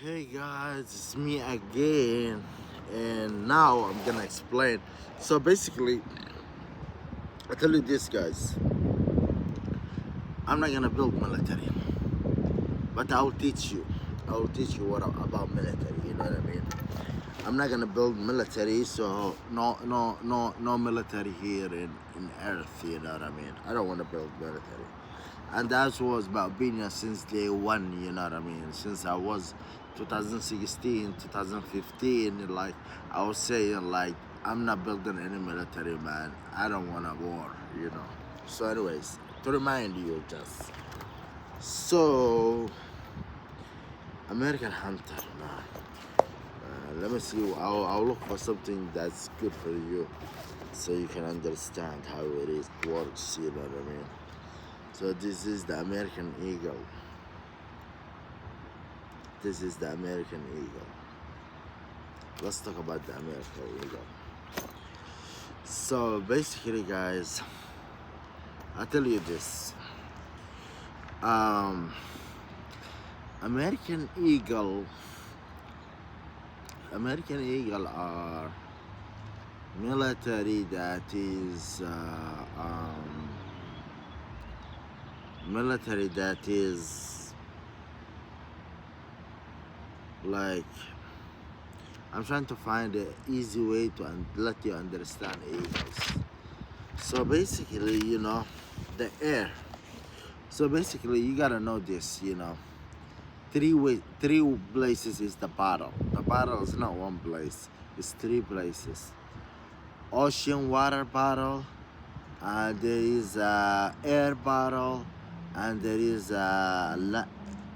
Hey guys, it's me again, and now I'm gonna explain. So basically, I tell you this, guys. I'm not gonna build military, but I'll teach you. I will teach you about military. You know what I mean? I'm not gonna build military, so no military here in Earth. You know what I mean? I don't want to build military, and that was my opinion since day one. You know what I mean? Since I was 2016, 2015, like I was saying, like I'm not building any military, man. I don't want a war. You know. So, anyways, to remind you, just so American Hunter, man. Let me see. I'll look for something that's good for you, so you can understand how it is works. You know what I mean? So this is the American Eagle. This is the American Eagle. Let's talk about the American Eagle. So basically, guys, I tell you this. Um, American Eagle. American Eagle are military that is military that is like I'm trying to find an easy way to let you understand eagles. So basically, the air. So basically, you gotta know this. Three places is the battle. The battle is not one place. It's three places. Ocean water battle, there is a air battle, and there is a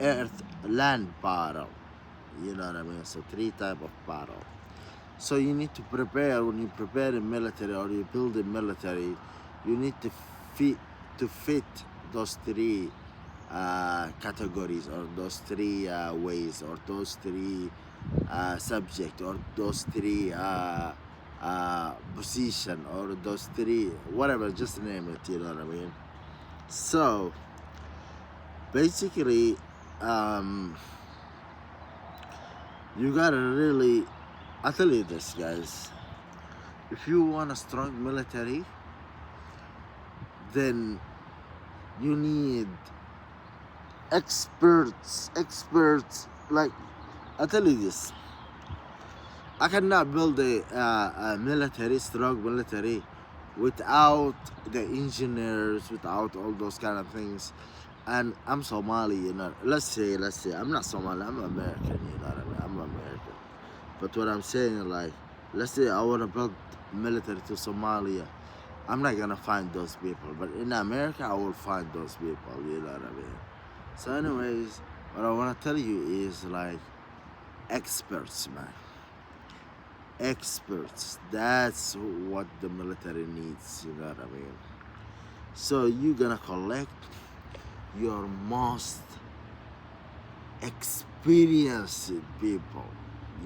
earth land battle. You know what I mean? So three type of battle. So you need to prepare when you prepare a military or you build a military. You need to fit those three categories or those three ways or those three subject or those three position or those three whatever, just name it. You know what I mean? So basically, you gotta really, I tell you this, guys. If you want a strong military, then you need experts. Like, I tell you this, I cannot build a military, strong military, without the engineers, without all those kind of things. And I'm Somali, let's say I'm not Somali, I'm American. You know what I mean? I'm American. But what I'm saying, like, let's say I want to build military to Somalia, I'm not gonna find those people. But in America, I will find those people. You know what I mean? So, anyways, what I want to tell you is like experts, man. Experts. That's what the military needs. You know what I mean? So you're gonna collect your most experienced people,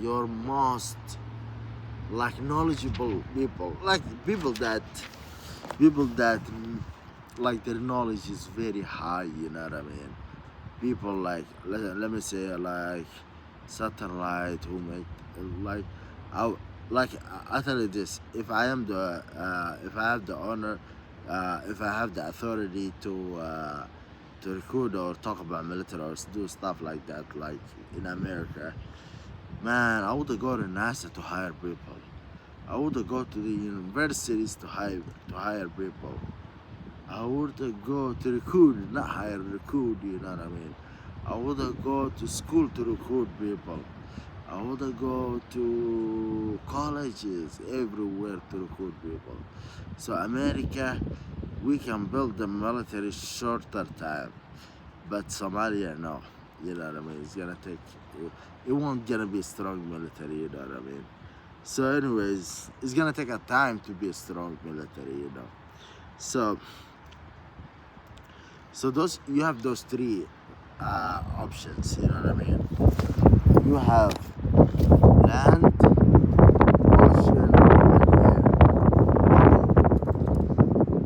your most like knowledgeable people, like people that like their knowledge is very high. You know what I mean? People like let me say like satellite who make like I I tell you this, if I have the honor, if I have the authority to recruit or talk about military or do stuff like that, like in America, man, I would go to NASA to hire people. I would go to the universities to hire people. I would go to recruit, not hire, recruit. You know what I mean? I would go to school to recruit people. I would go to colleges everywhere to recruit people. So America, we can build the military shorter time, but Somalia, no. You know what I mean? It's gonna take. It won't gonna be a strong military. You know what I mean? So, anyways, it's gonna take a time to be a strong military. So, so those you have those three options. You know what I mean? You have land, ocean, and air.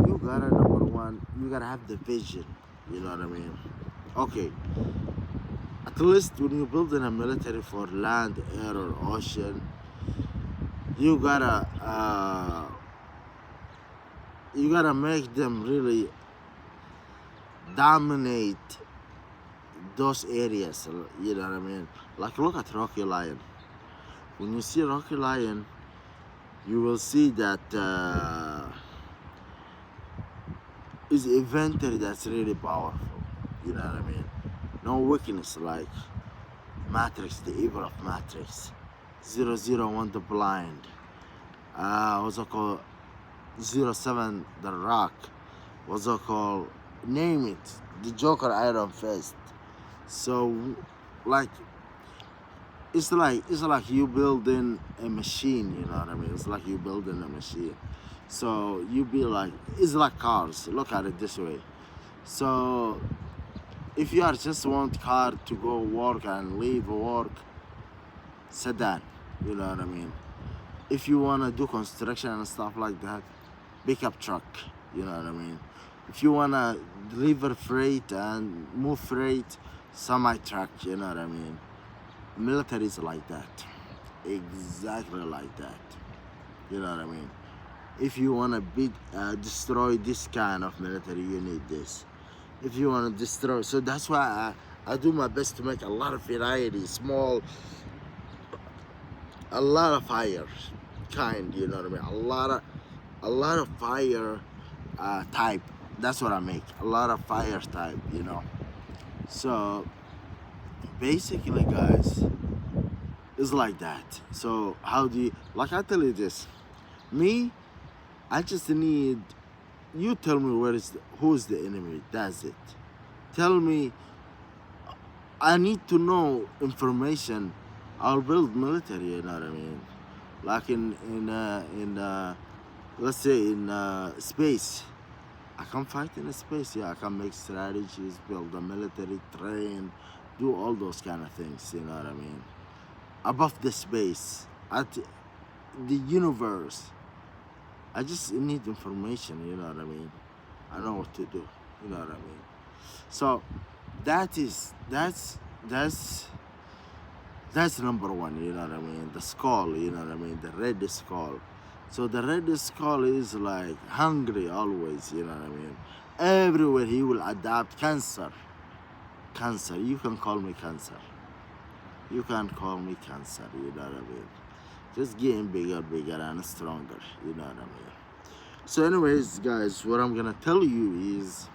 You gotta number one. You gotta have the vision. You know what I mean? Okay. at least when you're building a military for land, air, or ocean, you gotta make them really dominate those areas. You know what I mean? Like look at Rocky Lion. When you see Rocky Lion, you will see that is inventory that's really powerful. You know what I mean? No weakness like Matrix, the evil of Matrix. 001 the blind. What's it called? 07 the rock. What's it called? Name it. The Joker Iron Fist. So like it's like you building a machine, you know what I mean? It's like you building a machine. So you be like, it's like cars. Look at it this way. So if you are just want car to go work and leave work, sedan, you know what I mean? If you wanna do construction and stuff like that, pickup truck, you know what I mean? If you wanna deliver freight and move freight, semi truck, you know what I mean? Military is like that, exactly like that, you know what I mean? If you wanna destroy this kind of military, you need this. If you wanna destroy, so that's why I do my best to make a lot of variety, small, a lot of fire kind, you know what I mean? A lot of fire type. That's what I make. A lot of fire type, you know. So basically, guys, it's like that. So how do you? Like I tell you this, me, I just need you tell me who's the enemy. That's it. Tell me. I need to know information. I'll build military. You know what I mean? Like in let's say in space. I can fight in space. Yeah, I can make strategies, build a military, train, do all those kind of things. You know what I mean? Above the space, at the universe. I just need information. You know what I mean? I know what to do. You know what I mean? So that's number one, you know what I mean? The skull, you know what I mean? The red skull. So the red skull is like hungry always, you know what I mean? Everywhere he will adapt cancer. Cancer. You can call me cancer. You can call me cancer, you know what I mean? Just getting bigger, bigger and stronger, you know what I mean? So anyways, guys, what I'm gonna tell you is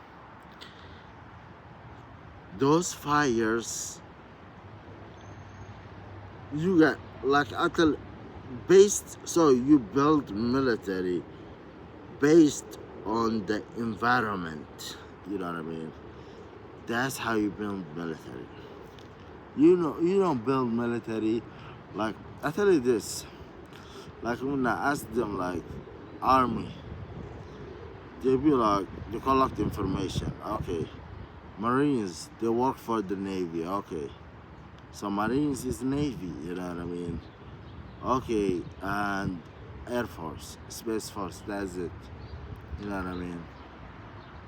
those fires you got like actual based, so you build military based on the environment, you know what I mean? That's how you build military. You know, you don't build military like I tell you this, like when I ask them like army, they be like they collect information, okay. Marines, they work for the Navy, okay. So Marines is Navy, you know what I mean? Okay, and Air Force, Space Force, that's it. You know what I mean?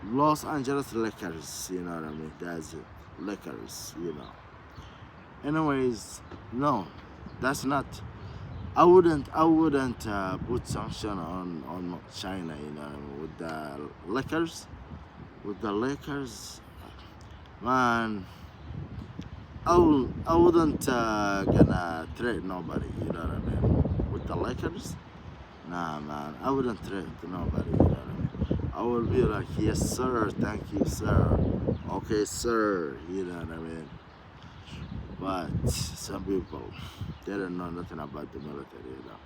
Los Angeles Lakers, you know what I mean? That's it. Lakers, you know. Anyways, no, that's not. I wouldn't put sanction on China, you know what I mean? With the Lakers, man. I wouldn't gonna trade nobody, you know what I mean? With the Lakers, nah, man, I wouldn't trade nobody, you know what I mean? I would be like, yes, sir, thank you, sir. Okay, sir, you know what I mean? But some people, they don't know nothing about the military, you know.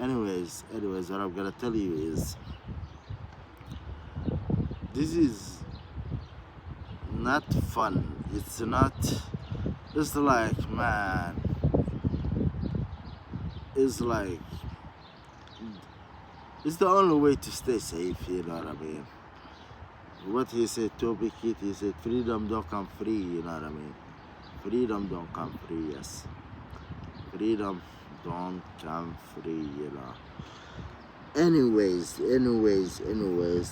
Anyways, what I'm gonna tell you is, this is not fun. It's not. It's like, man, it's like, it's the only way to stay safe, you know what I mean? What he said, Toby Keith, he said, freedom don't come free, you know what I mean? Freedom don't come free, yes. Freedom don't come free, you know. Anyways,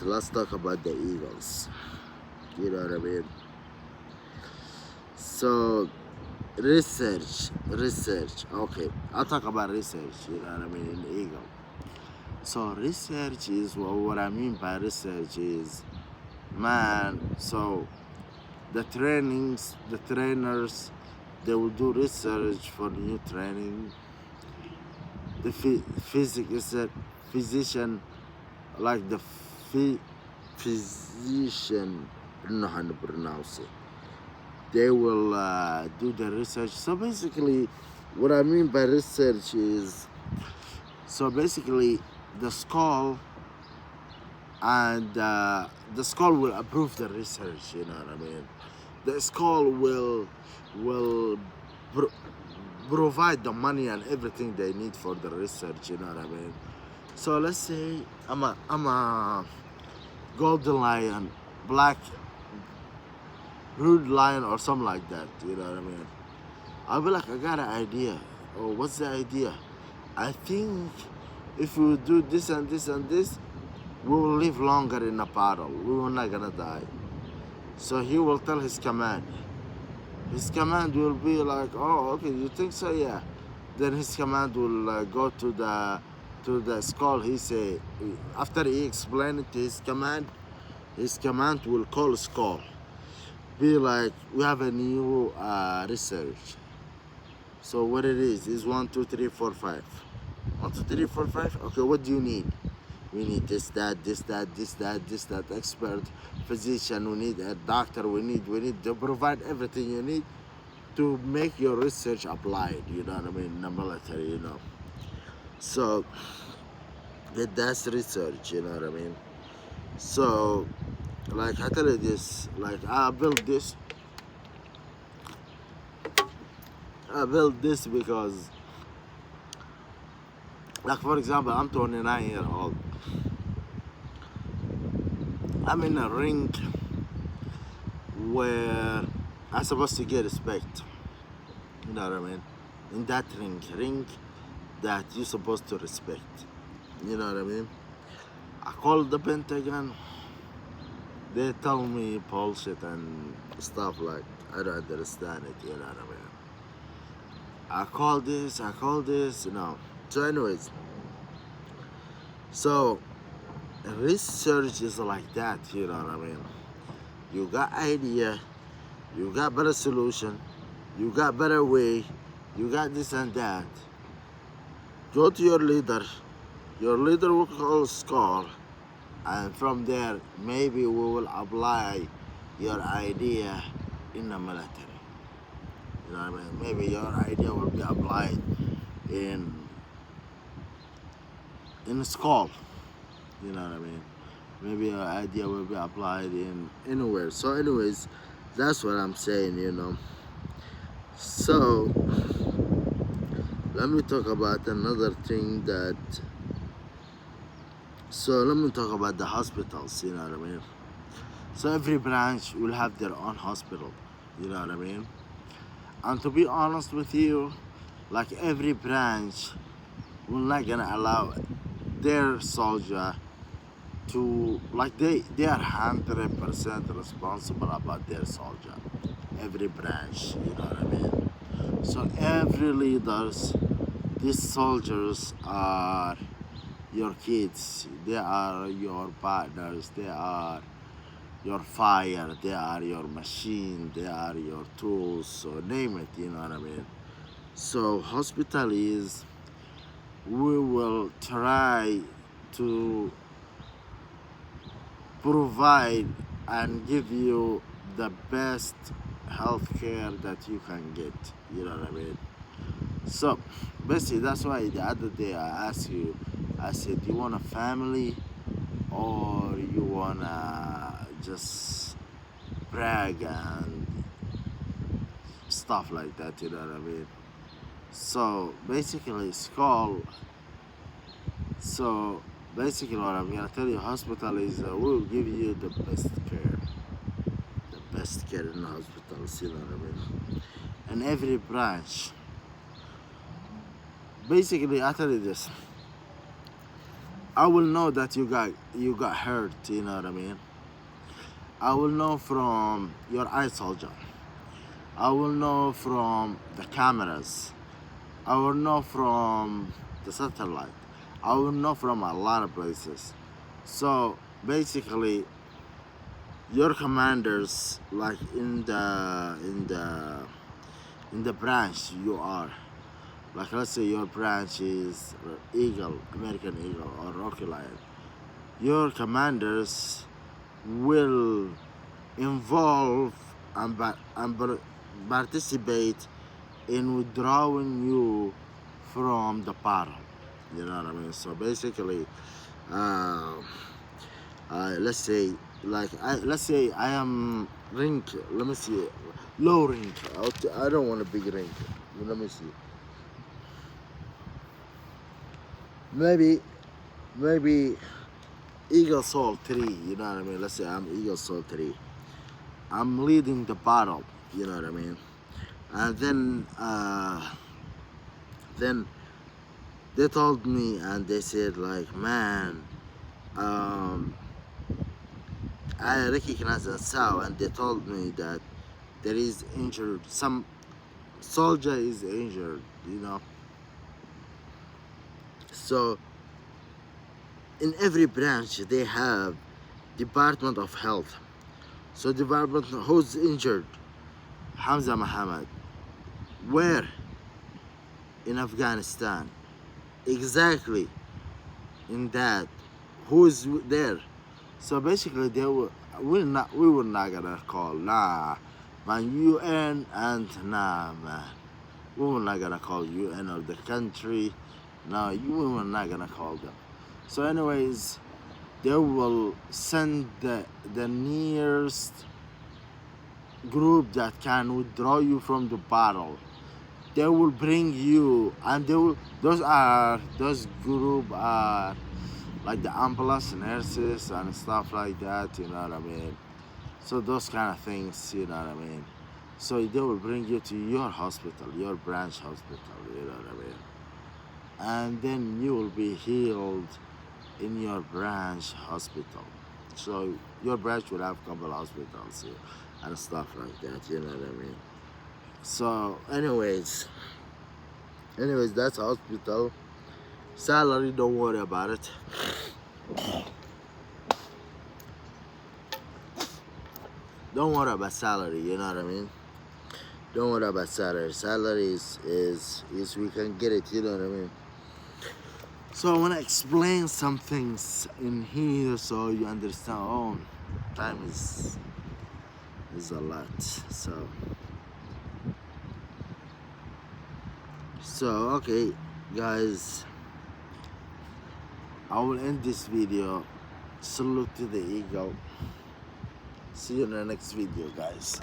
let's talk about the Eagles. You know what I mean? So, research. Okay, I'll talk about research. You know what I mean in Eagle. So research is what I mean by research is, man. So the trainers, they will do research for new training. The physician, like the physician, I don't know how to pronounce it. They will do the research. So basically, what I mean by research is, so basically, the skull and the skull will approve the research. You know what I mean? The skull will pro- provide the money and everything they need for the research. You know what I mean? So let's say I'm a golden lion, black rude lion, or something like that. You know what I mean? I'll be like, I got an idea. Oh, what's the idea? I think if we do this and this and this, we will live longer in a bottle. We will not gonna die. So he will tell his command. His command will be like, oh, okay, you think so? Yeah. Then his command will go to the skull. He say, after he explained it to his command will call skull. Be like, we have a new research. So what it is 1, 2, 3, 4, 5. 1, 2, 3, 4, 5. Okay, what do you need? We need this, that, this, that, this, that, this, that. Expert, physician. We need a doctor. We need to provide everything you need to make your research applied. You know what I mean? In the military, you know. So that's research. You know what I mean? So, like I tell you this, like I built this. I built this because, like for example, I'm 29 years old. I'm in a ring where I'm supposed to get respect. You know what I mean? In that ring that you're supposed to respect. You know what I mean? I called the Pentagon. They tell me bullshit and stuff like I don't understand it. You know what I mean? I call this. You know. So, anyways, so research is like that. You know what I mean? You got idea, you got better solution, you got better way, you got this and that. Go to your leader will call score, and from there maybe we will apply your idea in the military. You know what I mean? Maybe your idea will be applied in school. You know what I mean? Maybe your idea will be applied in anywhere. So anyways, that's what I'm saying, you know. So let me talk about another thing that, so let me talk about the hospitals, you know what I mean? So every branch will have their own hospital, you know what I mean? And to be honest with you, like every branch will not gonna allow their soldier to, like they are 100% responsible about their soldier. Every branch, you know what I mean? So every leaders, these soldiers are your kids, they are your partners, they are your fire, they are your machine, they are your tools, so name it, you know what I mean? So hospital is, we will try to provide and give you the best healthcare that you can get, you know what I mean? So basically that's why the other day I asked you, I said, you want a family or you wanna just brag and stuff like that, you know what I mean? So basically skull, so basically what I'm gonna tell you, hospital is we'll give you the best care, the best care in the hospitals, you know what I mean? And every branch, basically I tell you this, I will know that you got hurt, you know what I mean? I will know from your eye soldier. I will know from the cameras. I will know from the satellite. I will know from a lot of places. So basically, your commanders, like in the branch you are, like let's say your branch is Eagle, American Eagle, or Rocky Lion. Your commanders will involve and participate in withdrawing you from the battle. You know what I mean? So basically, uh, let's say let's say I am rank. Let me see, low rank. I don't want a big rank. Let me see. Maybe Eagle Soul 3. You know what I mean? Let's say I'm Eagle Soul 3. I'm leading the battle. You know what I mean? And then they told me and they said like, man, um, I recognize that sound, and they told me that there is injured, some soldier is injured, you know. So in every branch they have Department of Health. So department, who's injured? Hamza Muhammad. Where? In Afghanistan. Exactly in that. Who's there? So basically they we were not gonna call, nah man, UN, and nah man, we were not gonna call UN or the country. No, we were not gonna call them. So anyways, they will send the nearest group that can withdraw you from the battle. They will bring you, and they will, those group are like the ambulance nurses and stuff like that, you know what I mean? So those kind of things, you know what I mean? So they will bring you to your hospital, your branch hospital, you know what I mean? And then you will be healed in your branch hospital. So your branch will have a couple hospitals and stuff like that, you know what I mean? So anyways, that's hospital. Salary, don't worry about it. Don't worry about salary, you know what I mean? Don't worry about salary. Salary is we can get it, you know what I mean? So I wanna explain some things in here so you understand. Oh, time is a lot. So okay guys, I will end this video. Salute to the eagle. See you in the next video, guys.